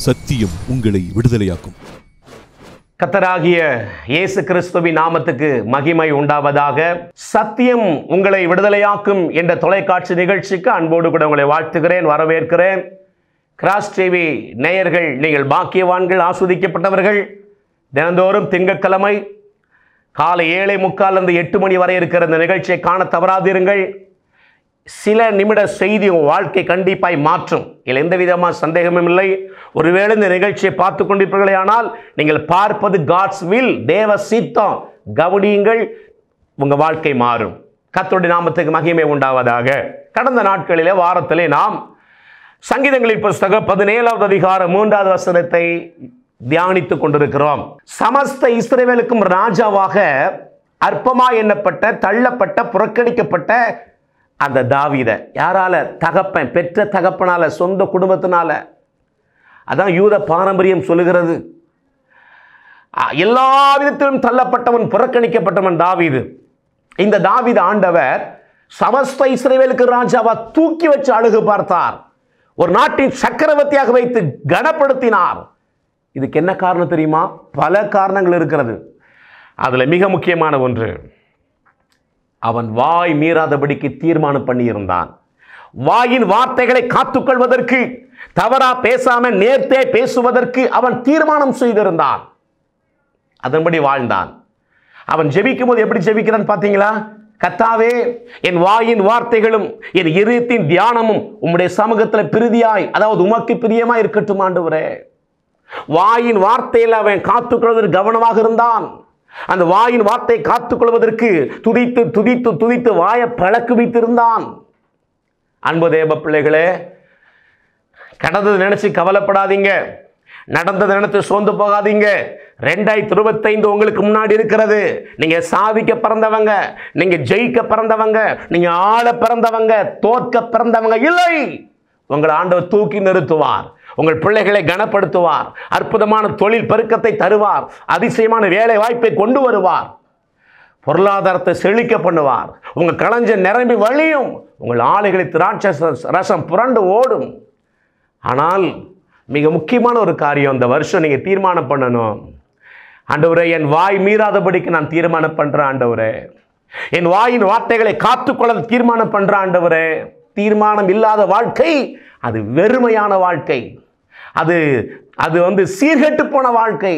சத்தியம் உங்களை விடுதலையாக்கும். கர்த்தராகிய இயேசு கிறிஸ்துவின் நாமத்துக்கு மகிமை உண்டாவதாக. சத்தியம் உங்களை விடுதலையாக்கும் என்ற தொலைக்காட்சி நிகழ்ச்சிக்கு அன்போடு கூட உங்களை வாழ்த்துகிறேன், வரவேற்கிறேன். கிராஸ் டிவி நேயர்கள், நீங்கள் பாக்கியவான்கள், ஆஸ்வதிக்கப்பட்டவர்கள். தினந்தோறும் திங்கட்கிழமை காலை 7:45 8 மணி வரை இருக்கிற இந்த நிகழ்ச்சியை காண தவறாதிருங்கள். சில நிமிட செய்தி உங்கள் வாழ்க்கை கண்டிப்பாய் மாற்றும், இதில் எந்த விதமான சந்தேகமும் இல்லை. ஒருவேளை இந்த நிகழ்ச்சியை பார்த்து கொண்டிருப்பீர்களே ஆனால் நீங்கள் பார்ப்பது காட்ஸ் வில், தேவ சித்தம். கவனியுங்கள், உங்கள் வாழ்க்கை மாறும். கர்த்தருடைய நாமத்துக்கு மகிமை உண்டாவதாக. கடந்த நாட்களிலே வாரத்திலே நாம் சங்கீதங்களின் புஸ்தகம் 17வது அதிகாரம் 3வது வசனத்தை தியானித்துக் கொண்டிருக்கிறோம். சமஸ்த இஸ்ரவேலுக்கும் ராஜாவாக அற்பமாய் எண்ணப்பட்ட, தள்ளப்பட்ட, புறக்கணிக்கப்பட்ட அந்த தாவீதை யாரால? தகப்பன், பெற்ற தகப்பனால, சொந்த குடும்பத்தினால. அதான் யூத பாரம்பரியம் சொல்லுகிறது. எல்லா விதத்திலும் தள்ளப்பட்டவன், புறக்கணிக்கப்பட்டவன் தாவீது. இந்த தாவீது ஆண்டவர் சமஸ்த இஸ்ரவேலுக்கு ராஜாவா தூக்கி வச்சு அழகு பார்த்தார். ஒரு நாட்டின் சக்கரவர்த்தியாக வைத்து கனப்படுத்தினார். இதுக்கு என்ன காரணம் தெரியுமா? பல காரணங்கள் இருக்கிறது. அதுல மிக முக்கியமான ஒன்று, அவன் வாய் மீறாதபடிக்கு தீர்மானம் பண்ணியிருந்தான். வாயின் வார்த்தைகளை காத்துக்கொள்வதற்கு, தவறா பேசாம நேர்த்தே பேசுவதற்கு அவன் தீர்மானம் செய்திருந்தான். அதன்படி வாழ்ந்தான். அவன் ஜெபிக்கும் போது எப்படி ஜெபிக்கிறான் பார்த்தீங்களா? கர்த்தாவே, என் வாயின் வார்த்தைகளும் என் இருதயத்தின் தியானமும் உம்முடைய சமூகத்தில் பிரீதியாய், அதாவது உமக்கு பிரியமாய் இருக்கட்டும் ஆண்டவரே. வாயின் வார்த்தையில் அவன் காத்துக்கொள்வதற்கு கவனமாக இருந்தான். அந்த வாயின் வார்த்தை காத்துக்கொள்வதற்கு துதித்து துதித்து துதித்து வாயை பழக்கு வைத்திருந்தான். அன்பு தேவ பிள்ளைகளே, கடந்தது நினைச்சு கவலைப்படாதீங்க, நடந்தது நினைத்து சோர்ந்து போகாதீங்க. 2025 உங்களுக்கு முன்னாடி இருக்கிறது. நீங்க சாதிக்க பிறந்தவங்க, நீங்க ஜெயிக்க பிறந்தவங்க, நீங்க ஆள பிறந்தவங்க, தோற்க பிறந்தவங்க இல்லை. உங்கள் ஆண்டவர் தூக்கி நிறுத்துவார், உங்கள் பிள்ளைகளை கனப்படுத்துவார், அற்புதமான தொழில் பெருக்கத்தை தருவார், அதிசயமான வேலை வாய்ப்பை கொண்டு வருவார், பொருளாதாரத்தை செழிக்க பண்ணுவார், உங்கள் களஞ்சம் நிரம்பி வழியும், உங்கள் ஆலைகளை திராட்சை ரசம் புரண்டு ஓடும். ஆனால் மிக முக்கியமான ஒரு காரியம், இந்த வருஷம் நீங்க தீர்மானம் பண்ணணும். ஆண்டவரே, என் வாய் மீறாதபடிக்கு நான் தீர்மானம் பண்றேன் ஆண்டவரே. என் வாயின் வார்த்தைகளை காத்துக்கொள்ள தீர்மானம் பண்றேன் ஆண்டவரே. தீர்மானம் இல்லாத வாழ்க்கை அது வெறுமையான வாழ்க்கை, அது சீர்கெட்டு போன வாழ்க்கை.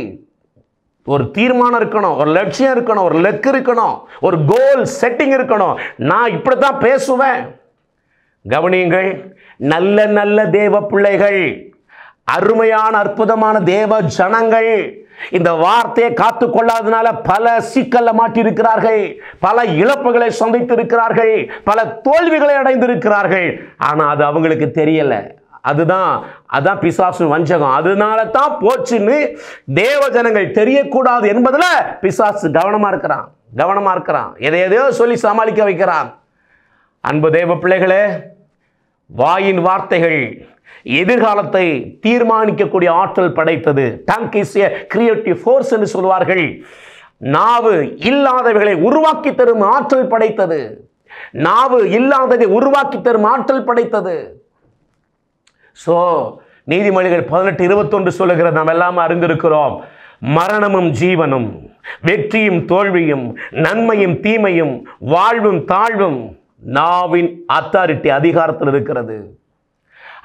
ஒரு தீர்மானம் இருக்கணும், ஒரு லட்சியம் இருக்கணும், ஒரு லெக்கு இருக்கணும், ஒரு கோல் செட்டிங் இருக்கணும். நான் இப்படித்தான் பேசுவேன். கவனியுங்கள், நல்ல நல்ல தேவ பிள்ளைகள், அருமையான அற்புதமான தேவ ஜனங்கள் இந்த வார்த்தையை காத்து கொள்ளாதனால பல சிக்கல்ல மாட்டியிருக்கிறார்கள், பல இழப்புகளை சந்தித்திருக்கிறார்கள், பல தோல்விகளை அடைந்திருக்கிறார்கள். ஆனா அது அவங்களுக்கு தெரியல. அதான் பிசாசு வஞ்சகம். அதனால தான் போச்சுன்னு தேவ ஜனங்கள் தெரியக்கூடாது என்பதுல பிசாசு கவனமா இருக்கிறான். எதையோ சொல்லி சமாளிக்க வைக்கிறான். அன்பு தேவ பிள்ளைகளே, வாயின் வார்த்தைகள் எதிர்காலத்தை தீர்மானிக்கக்கூடிய ஆற்றல் படைத்தது. Tongue is a creative force என்று சொல்வார்கள். நாவு இல்லாதவைகளை உருவாக்கி தரும் ஆற்றல் படைத்தது. நாவு இல்லாததை உருவாக்கி தரும் ஆற்றல் படைத்தது. சோ நீதிமொழிகள் 18:21 சொல்லுகிறது, நாம் எல்லாம் அறிந்திருக்கிறோம். மரணமும் ஜீவனும், வெற்றியும் தோல்வியும், நன்மையும் தீமையும், வாழ்வும் தாழ்வும் நாவின் அத்தாரிட்டி, அதிகாரத்தில் இருக்கிறது.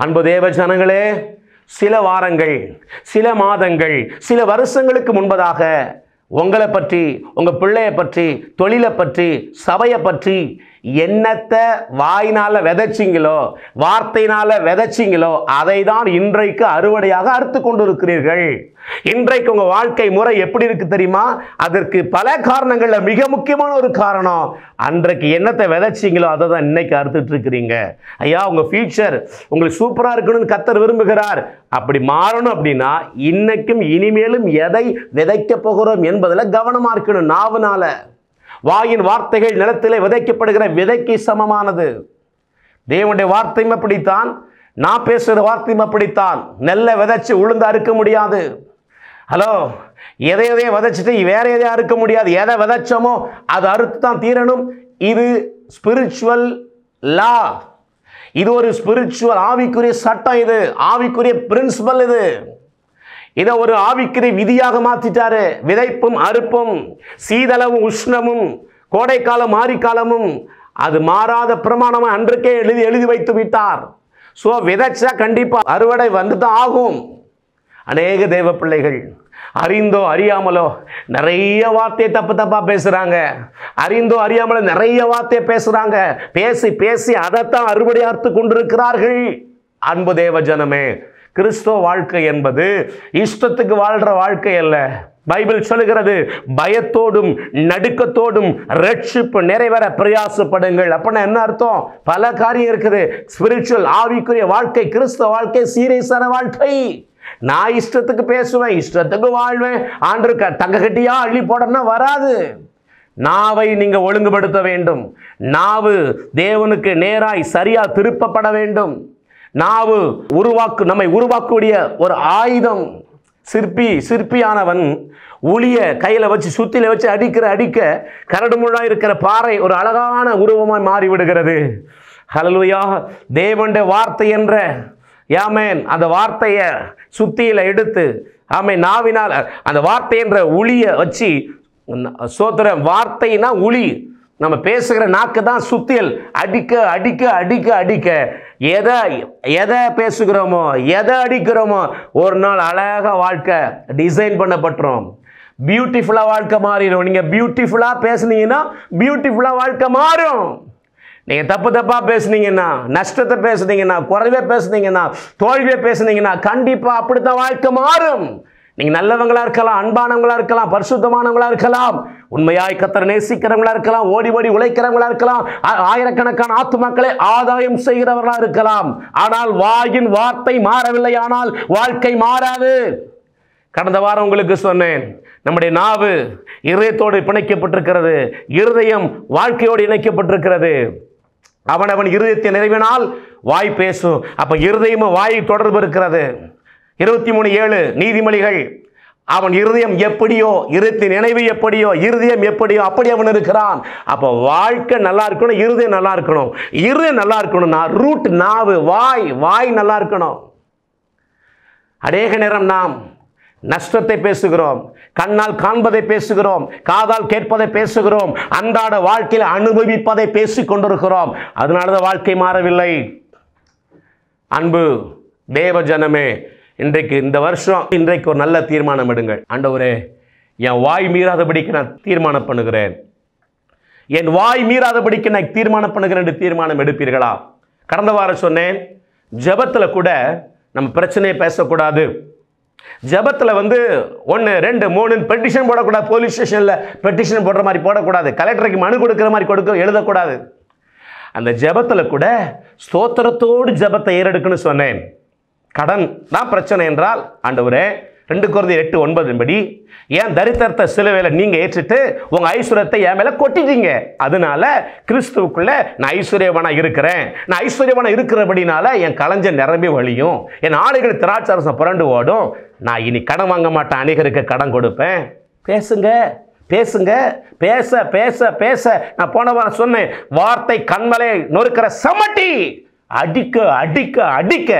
அன்பு தேவ ஜனங்களே, சில வாரங்கள், சில மாதங்கள், சில வருஷங்களுக்கு முன்பதாக உங்களை பற்றி, உங்க பிள்ளைய பற்றி, தொழிலை பற்றி, சபையை பற்றி என்னத்தை வாயினால விதைச்சிங்களோ, வார்த்தையினால விதைச்சிங்களோ, அதை தான் இன்றைக்கு அறுவடையாக அறுத்து கொண்டு இருக்கிறீர்கள். இன்றைக்கு உங்க வாழ்க்கை முறை எப்படி இருக்கு தெரியுமா? அதற்கு பல காரணங்கள்ல மிக முக்கியமான ஒரு காரணம், அன்றைக்கு என்னத்தை விதைச்சிங்களோ அதை தான் இன்னைக்கு அறுத்துட்டு இருக்கிறீங்க. ஐயா, உங்க ஃபியூச்சர் உங்களுக்கு சூப்பரா இருக்கணும்னு கர்த்தர் விரும்புகிறார். அப்படி மாறணும் அப்படின்னா இன்னைக்கும் இனிமேலும் எதை விதைக்க போகிறோம் என்பதுல கவனமா இருக்கணும். நாவுனால, வாயின் வார்த்தைகள் நிலத்திலே விதைக்கப்படுகிற விதைக்கு சமமானது. தேவனுடைய வார்த்தையும் அப்படித்தான், நான் பேசுகிற வார்த்தையும் அப்படித்தான். நெல்லை விதைச்சு உளுந்து அறுக்க முடியாது. ஹலோ, எதையோ விதைச்சிட்டு வேற எதையும் அறுக்க முடியாது. எதை விதைச்சோமோ அதை அறுத்து தான் தீரணும். இது ஸ்பிரிச்சுவல் லா. இது ஒரு ஸ்பிரிச்சுவல் ஆவிக்குரிய சட்டம், இது ஆவிக்குரிய பிரின்சிபல். இது இதை ஒரு ஆவிக்குரிய விதியாக மாற்றிட்டாரு. விதைப்பும் அறுப்பும், சீதளவும் உஷ்ணமும், கோடைக்காலம் மாரிக்காலமும் அது மாறாத பிரமாணமாக அன்றைக்கே எழுதி வைத்து விட்டார். ஸோ விதைச்சா கண்டிப்பாக அறுவடை வந்து தான் ஆகும். அநேக தேவ பிள்ளைகள் அறிந்தோ அறியாமலோ நிறைய வார்த்தையை தப்பா பேசுறாங்க. அறிந்தோ அறியாமலோ நிறைய வார்த்தையை பேசுறாங்க. பேசி பேசி அதைத்தான் அறுவடையார்த்து கொண்டிருக்கிறார்கள். அன்பு தேவ ஜனமே, கிறிஸ்துவ வாழ்க்கை என்பது இஷ்டத்துக்கு வாழ்ற வாழ்க்கை அல்ல. பைபிள் சொல்லுகிறது, பயத்தோடும் நடுக்கத்தோடும் ரட்சிப்பு நிறைவேற பிரயாசப்படுங்கள். அப்படின்னா என்ன அர்த்தம்? பல காரியம் இருக்குது. ஸ்பிரிச்சுவல் ஆவிக்குரிய வாழ்க்கை, கிறிஸ்துவ வாழ்க்கை சீரியஸான வாழ்க்கை. நான் இஷ்டத்துக்கு பேசுவேன், இஷ்டத்துக்கு வாழ்வேன், ஆண்டு தங்க கட்டியா அள்ளி போடனா வராது. நாவை நீங்க ஒழுங்குபடுத்த வேண்டும். நாவு தேவனுக்கு நேராய் சரியா திருப்பப்பட வேண்டும். நாவு நம்மை உருவாக்கக்கூடிய ஒரு ஆயுதம். சிற்பியானவன் உளிய கையில வச்சு சுத்தில வச்சு அடிக்க கரடுமுழா இருக்கிற பாறை ஒரு அழகான உருவமாய் மாறிவிடுகிறது. ஹல்லேலூயா. தேவனுடைய வார்த்தை என்ற ஆமென் அந்த வார்த்தையை சுத்தியில எடுத்து ஆமென் நாவினால் அந்த வார்த்தை என்ற உளிய வச்சு சோத்திரம். வார்த்தைனா உளி, நம்ம பேசுகிற நாக்கு தான் சுத்தியல். அடிக்க எதை பேசுகிறோமோ எதை அடிக்கிறோமோ ஒரு நாள் அழகாக வாழ்க்கை டிசைன் பண்ணப்பட்டுரும். பியூட்டிஃபுல்லாக வாழ்க்கை மாறிடும். நீங்கள் பியூட்டிஃபுல்லாக பேசுனீங்கன்னா பியூட்டிஃபுல்லாக வாழ்க்கை மாறும். நீங்கள் தப்பாக பேசுனீங்கன்னா, நஷ்டத்தை பேசுனீங்கன்னா, குறைவே பேசுனீங்கன்னா, தோல்வியை பேசுனீங்கன்னா கண்டிப்பாக அப்படித்தான் வாழ்க்கை மாறும். நீங்கள் நல்லவங்களா இருக்கலாம், அன்பானவங்களா இருக்கலாம், பரிசுத்தமானவங்களா இருக்கலாம், உண்மையாய் கர்த்தரை நேசிக்கிறவங்களா இருக்கலாம், ஓடி ஓடி உழைக்கிறவங்களா இருக்கலாம், ஆயிரக்கணக்கான ஆத்துமாக்களை ஆதாயம் செய்கிறவர்களா இருக்கலாம். ஆனால் வாயின் வார்த்தை மாறவில்லை, ஆனால் வாழ்க்கை மாறாது. கடந்த வாரம் உங்களுக்கு சொன்னேன், நம்முடைய நாவு இருதயத்தோடு பிணைக்கப்பட்டிருக்கிறது. இருதயம் வாழ்க்கையோடு இணைக்கப்பட்டிருக்கிறது. அவன் இருதயத்தை நிறைவினால் வாய் பேசும். அப்ப இருதயமும் வாய் தொடர்பு இருக்கிறது. 23:7 நீதிமொழிகள். அவன் இருதயம் எப்படியோ, இருதயத்தின் நினைவு எப்படியோ, இருதயம் எப்படியோ அப்படி அவன் இருக்கிறான். அப்போ வாழ்க்கை நல்லா இருக்கணும், இருதயம் நல்லா இருக்கணும். இருதயம் நல்லா இருக்கணும்னா ரூட் நாவு, வாய் நல்லா இருக்கணும். அநேக நேரம் நாம் நஷ்டத்தை பேசுகிறோம், கண்ணால் காண்பதை பேசுகிறோம், காதால் கேட்பதை பேசுகிறோம், அன்றாட வாழ்க்கையில் அனுபவிப்பதை பேசிக் கொண்டிருக்கிறோம். அதனாலதான் வாழ்க்கை மாறவில்லை. அன்பு தேவ ஜனமே, இன்றைக்கு இந்த வருஷம் இன்றைக்கு ஒரு நல்ல தீர்மானம் எடுங்கள். ஆண்டவரே, என் வாய் மீறாதபடிக்கு நான் தீர்மானம் பண்ணுகிறேன், என் வாய் மீறாதபடிக்கு நான் தீர்மானம் பண்ணுகிறேன் என்று தீர்மானம் எடுப்பீர்களா? கடந்த வாரம் சொன்னேன், ஜெபத்தில் கூட நம்ம பிரச்சனையை பேசக்கூடாது. ஜெபத்தில் 1, 2, 3 பெட்டிஷன் போடக்கூடாது. போலீஸ் ஸ்டேஷனில் பெட்டிஷன் போடுற மாதிரி போடக்கூடாது. கலெக்டருக்கு மனு கொடுக்குற மாதிரி எழுதக்கூடாது. அந்த ஜெபத்தில் கூட ஸ்தோத்திரத்தோடு ஜெபத்தை ஏறெடுக்குன்னு சொன்னேன். கடன் தான் பிரச்சனை என்றால், ஆண்டவரே 2 Corinthians 8:9 படி ஏன் தரித்திரத்தை சிலுவையில் நீங்கள் ஏற்றுட்டு உங்கள் ஐஸ்வர்யத்தை என் மேலே கொட்டிட்டீங்க. அதனால கிறிஸ்துவுக்குள்ள நான் ஐஸ்வர்யவானாக இருக்கிறேன். நான் ஐஸ்வர்யவானாக இருக்கிறபடினால என் களஞ்சம் நிரம்பி வழியும், என் ஆடைகள் திராட்சரசம் புரண்டு ஓடும். நான் இனி கடன் வாங்க மாட்டேன், அநேகருக்கு கடன் கொடுப்பேன். பேசுங்க பேசுங்க பேச பேச பேச நான் போன வாரம் சொன்னேன், வார்த்தை கண்மலை நொறுக்கிற சமட்டி. அடிக்க அடிக்க அடிக்க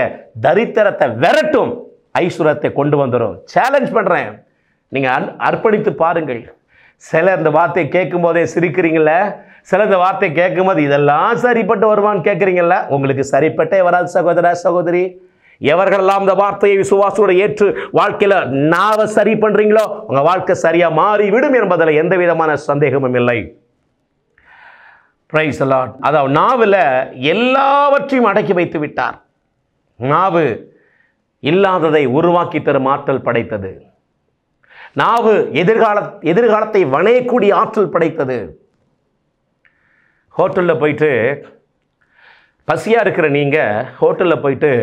தரித்திரத்தை விரட்டும், ஐஸ்வர்யத்தை கொண்டு வந்துடும். சேலஞ்ச் பண்ணுறேன், நீங்கள் அர்ப்பணித்து பாருங்கள். சில இந்த வார்த்தையை கேட்கும் போதே சிரிக்கிறீங்கள, சில இந்த வார்த்தையை கேட்கும் போது இதெல்லாம் சரிப்பட்டு வருவான்னு கேட்குறீங்கள. உங்களுக்கு சரிப்பட்டே வராது சகோதர சகோதரி. எவர்களெல்லாம் இந்த வார்த்தையை விசுவாசோடு ஏற்று வாழ்க்கையில் நாவை சரி பண்ணுறீங்களோ உங்கள் வாழ்க்கை சரியாக மாறிவிடும் என்பதில் எந்த விதமான சந்தேகமும் இல்லை. Praise the Lord. அதாவது நாவில் எல்லாவற்றையும் அடக்கி வைத்து விட்டார். நாவு இல்லாததை உருவாக்கி தரும் ஆற்றல் படைத்தது. நாவு எதிர்காலத்தை வணையக்கூடிய ஆற்றல் படைத்தது. ஹோட்டலில் போயிட்டு பசியாக இருக்கிற நீங்கள் ஹோட்டலில் போயிட்டு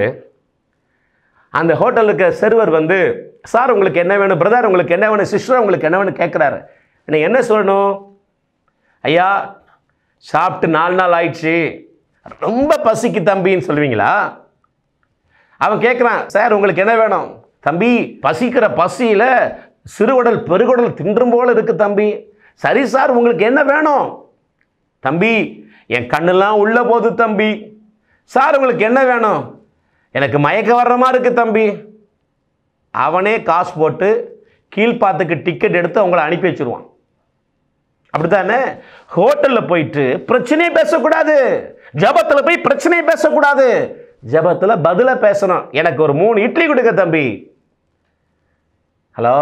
அந்த ஹோட்டலுக்கு செர்வர் சார் உங்களுக்கு என்ன வேணும், பிரதர் உங்களுக்கு என்ன வேணும், சிஸ்டர் உங்களுக்கு என்ன வேணும் கேட்குறாரு. நீங்கள் என்ன சொல்லணும்? ஐயா சாப்பிட்டு 4 நாள் ஆயிடுச்சு, ரொம்ப பசிக்கு தம்பின்னு சொல்லுவீங்களா? அவன் கேட்குறான், சார் உங்களுக்கு என்ன வேணும்? தம்பி பசிக்கிற பசியில் சிறுகுடல் பெருகுடல் தின்றும் போல இருக்கு தம்பி. சரி சார் உங்களுக்கு என்ன வேணும்? தம்பி என் கண்ணெல்லாம் உள்ள போகுது தம்பி. சார் உங்களுக்கு என்ன வேணும்? எனக்கு மயக்க வர்ற மாதிரி இருக்கு தம்பி. அவனே காசு போட்டு கீழ்பாத்துக்கு டிக்கெட் எடுத்து அவங்கள அனுப்பி வச்சிருவான். அப்படித்தானே? ஹோட்டலில் போயிட்டு பிரச்சனையே பேசக்கூடாது, ஜபத்தில் போய் பிரச்சனையே பேசக்கூடாது, ஜபத்தில் பதில பேசணும். எனக்கு ஒரு 3 இட்லி கொடுக்க தம்பி. ஹலோ,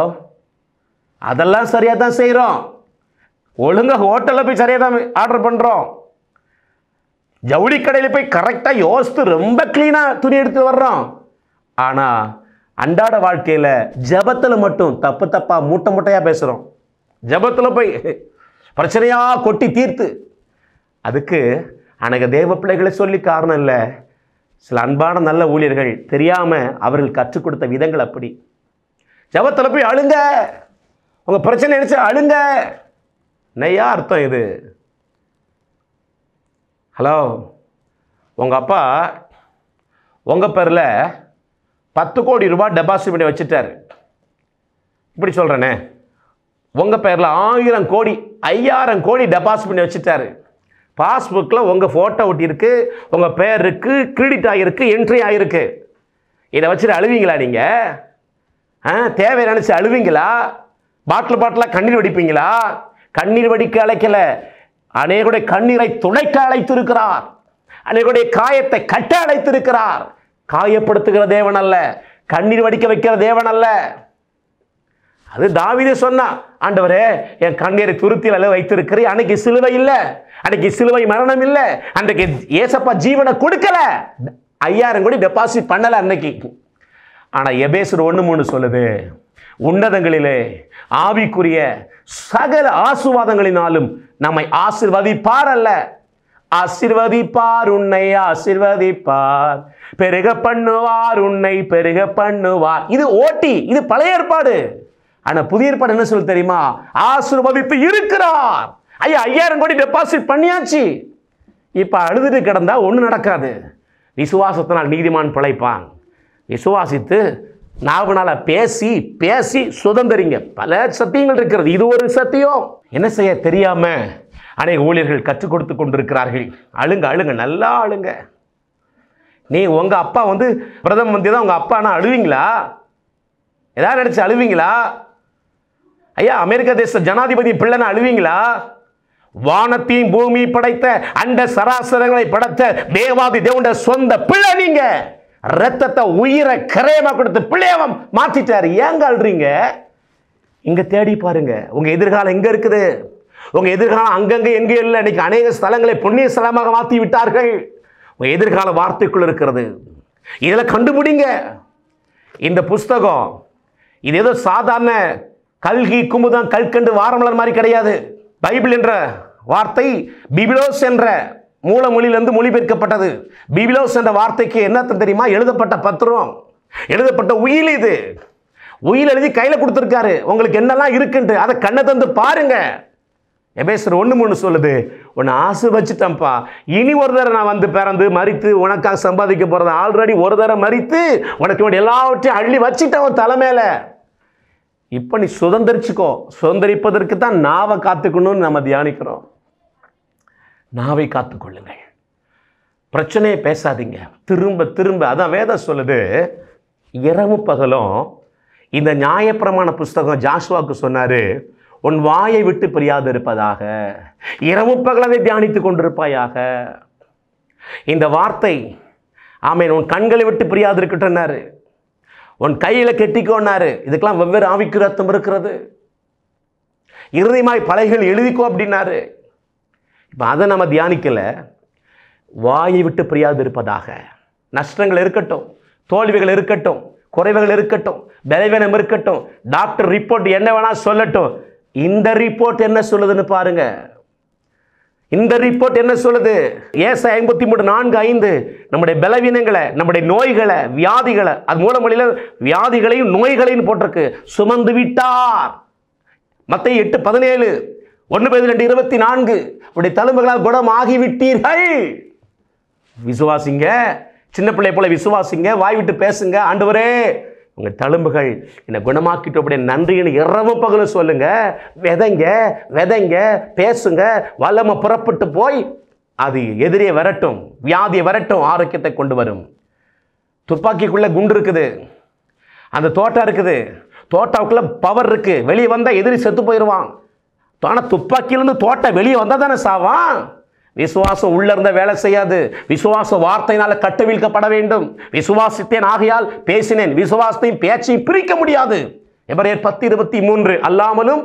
அதெல்லாம் சரியாக தான் செய்கிறோம். ஒழுங்காக ஹோட்டலில் போய் சரியாக தான் ஆர்டர் பண்ணுறோம். ஜவுளி கடையில் போய் கரெக்டாக யோசித்து ரொம்ப க்ளீனாக துணி எடுத்து வர்றோம். ஆனால் அன்றாட வாழ்க்கையில் ஜபத்தில் மட்டும் தப்பு தப்பாக மூட்டை மூட்டையாக பேசுகிறோம். ஜபத்தில் போய் பிரச்சனையாக கொட்டி தீர்த்து, அதுக்கு அநேக தேவ பிள்ளைகளை சொல்லி காரணம் இல்லை. சில அன்பான நல்ல ஊழியர்கள் தெரியாமல் அவர்கள் கற்றுக் கொடுத்த விதங்கள் அப்படி. ஜபத்தில் போய் அழுங்க, உங்கள் பிரச்சனை நினைச்சு அழுங்க. நையா அர்த்தம் இது? ஹலோ, உங்கள் அப்பா உங்கள் பேரில் 10 கோடி ரூபாய் டெபாசிட் பண்ணி வச்சுட்டார். இப்படி சொல்கிறேனே, உங்கள் பேரில் 1000 கோடி 5000 கோடி டெபாசிட் பண்ணி வச்சுட்டாரு. பாஸ்புக்கில் உங்கள் ஃபோட்டோ ஒட்டியிருக்கு, உங்கள் பேர் இருக்குது, கிரெடிட் ஆகிருக்கு, என்ட்ரி ஆகிருக்கு. இதை வச்சுட்டு அழுவீங்களா நீங்கள்? தேவை நினச்சி அழுவீங்களா? பாட்டிலாக கண்ணீர் வடிப்பீங்களா? கண்ணீர் வடிக்க அழைக்கல, அநேகருடைய கண்ணீரை துடைக்க அழைத்திருக்கிறார். அநேகருடைய காயத்தை கட்ட அழைத்திருக்கிறார். காயப்படுத்துகிற தேவன் அல்ல, கண்ணீர் வடிக்க வைக்கிற தேவன் அல்ல. அது தாவீது சொன்னா, ஆண்டவரே என் கண்ணீரை துருத்தியில் வைத்திருக்கிறேன். அன்னைக்கு சிலுவை இல்லை, அன்னைக்கு சிலுவை மரணம் இல்லை, அன்றைக்கு ஏசப்பா ஜீவனை கொடுக்கல, 5000 கோடி டெபாசிட் பண்ணல அன்னைக்கு. ஆனால் எபேசர் 1:3 சொல்லுது, உன்னதங்களிலே ஆவிக்குரிய சகல ஆசீர்வாதங்களினாலும் நம்மை ஆசீர்வதிப்பார் அல்ல, ஆசீர்வதிப்பார், உன்னை ஆசீர்வதிப்பார், பெருக பண்ணுவார், உன்னை பெருக பண்ணுவார். இது ஓட்டி, இது பழைய ஏற்பாடு. ஆனால் புதிய ஏற்பாடு என்ன சொல்லு தெரியுமா? ஆசீர்வதித்து இருக்கிறார். ஐயா 5000 கோடி டெபாசிட் பண்ணியாச்சு. இப்போ அழுதுட்டு கிடந்தா ஒன்றும் நடக்காது. விசுவாசத்தினால் நீதிமான் பிழைப்பான். விசுவாசித்து நாவனால பேசி பேசி சுதந்திரிங்க. பல சத்தியங்கள் இருக்கிறது, இது ஒரு சத்தியம். என்ன செய்ய தெரியாம அநேக ஊழியர்கள் கற்றுக் கொடுத்து கொண்டிருக்கிறார்கள். அழுங்க அழுங்க, நல்லா அழுங்க. நீ உங்க அப்பா பிரதம மந்திரி தான் உங்க அப்பானா அழுவீங்களா? ஏதாவது நினைச்சு அழுவீங்களா? ஐயா அமெரிக்க தேச ஜனாதிபதி பிள்ளைனா அழுவீங்களா? வானத்தையும் பூமி படைத்த அண்ட சராசரங்களை படைத்த தேவாதி தேவனுடைய சொந்த பிள்ளை நீங்க. ரத்தத்தை உயிரை கரையமா கொடுத்து பிள்ளையவம் மாத்திட்டாரு. ஏங்க அழுறீங்க? இங்க தேடி பாருங்க, உங்க எதிர்காலம் எங்க இருக்குது. உங்க எதிர்காலம் அங்கங்க எங்க இல்லை. இன்னைக்கு அநேக ஸ்தலங்களை புண்ணிய ஸ்தலமாக மாற்றி விட்டார்கள். உங்க எதிர்கால வார்த்தைக்குள் இருக்கிறது. இதில் கண்டுபிடிங்க. இந்த புஸ்தகம் இது ஏதோ சாதாரண கல்கி குமுதம் கல்கண்டு வாரமலர் மாதிரி கிடையாது. பைபிள் என்ற வார்த்தை பிபிலோஸ் என்ற மூல மொழியிலிருந்து மொழிபெயர்க்கப்பட்டது. பிபிலோஸ் என்ற வார்த்தைக்கு என்ன தெரியுமா? எழுதப்பட்ட பத்திரம், எழுதப்பட்ட உயில். இது உயில் எழுதி கையில் கொடுத்துருக்காரு. உங்களுக்கு என்னெல்லாம் இருக்குன்ட்டு அதை கண்ணை தந்து பாருங்க. எபேசர் 1:3 சொல்லுது, உன்னை ஆசீர்வச்சிட்டேன்ப்பா, இனி ஒரு தடவை நான் பிறந்து மரித்து உனக்காக சம்பாதிக்க போறது. ஆல்ரெடி ஒரு தடவை மரித்து உனக்கு எல்லாவற்றையும் அள்ளி வச்சுட்டேன் உன் தலைமையில. இப்போ நீ சுதந்திரிச்சுக்கோ. சுதந்திரிப்பதற்கு தான் நாவை காத்துக்கணும்னு நம்ம தியானிக்கிறோம். நாவை காத்துக்கொள்ளுங்கள், பிரச்சனையை பேசாதீங்க திரும்ப திரும்ப. அதான் வேதம் சொல்லுது, இரவு பகலும். இந்த நியாயப்பிரமாண புஸ்தகம் ஜாஷுவாக்கு சொன்னாரு, உன் வாயை விட்டு பிரியாது இருப்பதாக, இரவு பகலதை தியானித்துக் கொண்டிருப்பாயாக. இந்த வார்த்தை ஆமேன், உன் கண்களை விட்டு பிரியாது இருக்கட்டும்னாரு, உன் கையில கெட்டிக்கோன்னாரு. இதுக்கெல்லாம் வெவ்வேறு ஆவிக்குரிய அர்த்தம் இருக்கிறது. இருதயமாய் பலகைகள் எழுதிக்கோ அப்படின்னாரு. இப்போ அதை நம்ம தியானிக்கல. வாயை விட்டு பிரியாது இருப்பதாக. நஷ்டங்கள் இருக்கட்டும், தோல்விகள் இருக்கட்டும், குறைவுகள் இருக்கட்டும், பலவீனம் இருக்கட்டும், டாக்டர் ரிப்போர்ட் என்ன வேணா சொல்லட்டும், இந்த ரிப்போர்ட் என்ன சொல்லுதுன்னு பாருங்க. இந்த ரிப்போர்ட் என்ன சொல்லுது? ஏசாயா 53:4-5 நம்முடைய பலவீனங்களை, நம்முடைய நோய்களை, வியாதிகளை, அது மூலமொழியில் வியாதிகளையும் நோய்களையும் போட்டிருக்கு, சுமந்து விட்டார். மத்தேயு 8:17, 1 Peter 2:24 உடைய தழும்புகளால் குணமாகிவிட்டீர்கள். விசுவாசிங்க, சின்ன பிள்ளை போல விசுவாசிங்க, வாய் விட்டு பேசுங்க. ஆண்டவரே உங்கள் தழும்புகள் என்னை குணமாக்கிட்டு அப்படியே நன்றின்னு இரவு பகலும் சொல்லுங்க. விதைங்க விதைங்க, பேசுங்க. வல்லமை புறப்பட்டு போய் அது எதிரியை வரட்டும், வியாதியை வரட்டும், ஆரோக்கியத்தை கொண்டு வரும். துப்பாக்கிக்குள்ளே குண்டு இருக்குது, அந்த தோட்டம் இருக்குது, தோட்டாவுக்குள்ள பவர் இருக்கு, வெளியே வந்தால் எதிரி செத்து போயிடுவான். ஆனால் துப்பாக்கியிலிருந்து தோட்டம் வெளியே வந்தால் தானே சாவான். விசுவாசம் உள்ள இருந்த வேலை செய்யாது. விசுவாச வார்த்தையினால கட்டுவிழ்க்கப்பட வேண்டும். விசுவாசித்தேன் ஆகையால் பேசினேன், விசுவாசத்தையும் பேச்சையும் பிரிக்க முடியாது. எபிரேயர் 10:23 அல்லாமலும்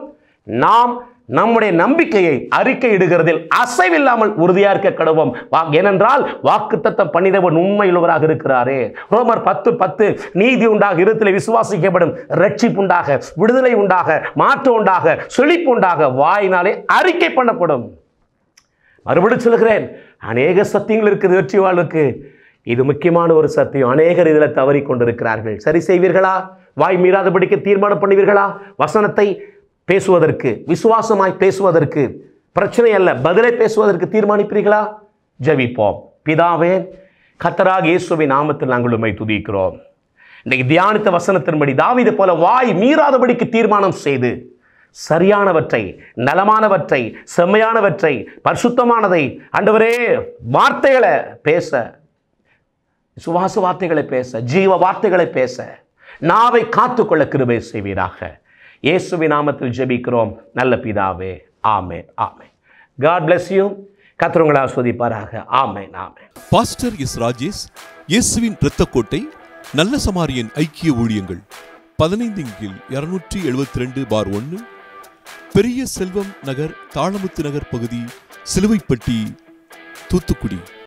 நாம் நம்முடைய நம்பிக்கையை அறிக்கை இடுகிறதில் அசைவில்லாமல் உறுதியா இருக்க கடவோம். ஏனென்றால் வாக்குத்தத்தம் பண்ணினவன் உண்மையுள்ளவராக இருக்கிறாரே. ரோமர் 10:10 நீதி உண்டாக இருத்தில் விசுவாசிக்கப்படும், ரட்சிப்பு உண்டாக, விடுதலை உண்டாக, மாற்றம் உண்டாக, செழிப்பு உண்டாக வாயினாலே அறிக்கை பண்ணப்படும். மறுபடியும் சொல்கிறேன், அநேக சத்தியங்கள் இருக்குது வெற்றி வாழ்வுக்கு. இது முக்கியமான ஒரு சத்தியம். அநேகர் இதில் தவறி கொண்டிருக்கிறார்கள். சரி செய்வீர்களா? வாய் மீறாதபடிக்கு தீர்மானம் பண்ணுவீர்களா? வசனத்தை பேசுவதற்கு, விசுவாசமாய் பேசுவதற்கு, பிரச்சனை அல்ல பதிலை பேசுவதற்கு தீர்மானிப்பீர்களா? ஜெபிப்போம். பிதாவே, கர்த்தராகிய இயேசுவின் நாமத்தில் நாங்கள் உம்மை துதிக்கிறோம். இன்றைக்கு தியானித்த வசனத்தின்படி தாவீது போல வாய் மீறாதபடிக்கு தீர்மானம் செய்து சரியானவற்றை, நலமானவற்றை, செம்மையானவற்றை, பரிசுத்தமானதை, ஆண்டவரே வார்த்தைகளை பேச, விசுவாச வார்த்தைகளை பேச, ஜீவ வார்த்தைகளை பேச நாவை காத்துக்கொள்ள கிருபை செய்வீராக. இயேசுவின் நாமத்தில் ஜெபிக்கிறோம் நல்ல பிதாவே. ஆமென், ஆமென். God bless you. கர்த்தர் உங்களை ஆசீர்வதிப்பாராக. ஆமென், ஆமென். Pastor S. ராஜேஷ், இயேசுவின் இரத்தக்கோட்டை, நல்ல சமாரியன் ஐக்கிய ஊழியங்கள், 15/272/1, பெரிய செல்வம் நகர், தாளமுத்து நகர் பகுதி, சிலுவைப்பட்டி, தூத்துக்குடி.